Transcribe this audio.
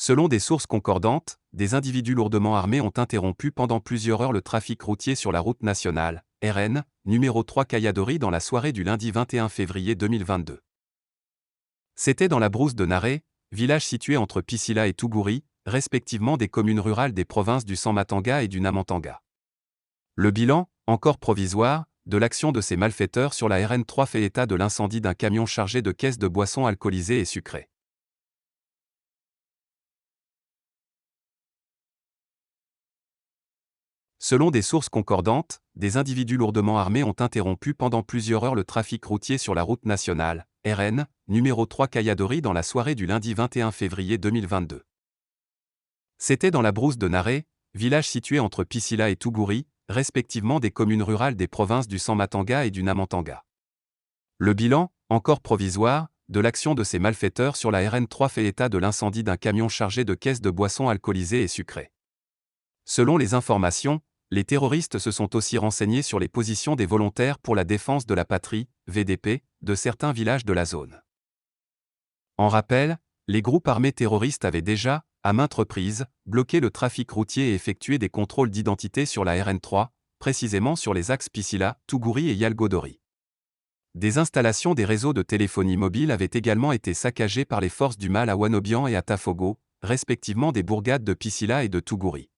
Selon des sources concordantes, des individus lourdement armés ont interrompu pendant plusieurs heures le trafic routier sur la route nationale, RN, numéro 3 Kayadori dans la soirée du lundi 21 février 2022. C'était dans la brousse de Naré, village situé entre Pisila et Tougouri, respectivement des communes rurales des provinces du San-Matanga et du Namantanga. Le bilan, encore provisoire, de l'action de ces malfaiteurs sur la RN3 fait état de l'incendie d'un camion chargé de caisses de boissons alcoolisées et sucrées. Selon des sources concordantes, des individus lourdement armés ont interrompu pendant plusieurs heures le trafic routier sur la route nationale, RN, numéro 3 Kayadori dans la soirée du lundi 21 février 2022. C'était dans la brousse de Naré, village situé entre Pisila et Tougouri, respectivement des communes rurales des provinces du San-Matanga et du Namantanga. Le bilan, encore provisoire, de l'action de ces malfaiteurs sur la RN3 fait état de l'incendie d'un camion chargé de caisses de boissons alcoolisées et sucrées. Selon les informations, les terroristes se sont aussi renseignés sur les positions des volontaires pour la défense de la patrie, VDP, de certains villages de la zone. En rappel, les groupes armés terroristes avaient déjà, à maintes reprises, bloqué le trafic routier et effectué des contrôles d'identité sur la RN3, précisément sur les axes Pisila, Tougouri et Yalgodori. Des installations des réseaux de téléphonie mobile avaient également été saccagées par les forces du mal à Wanobian et à Tafogo, respectivement des bourgades de Pisila et de Tougouri.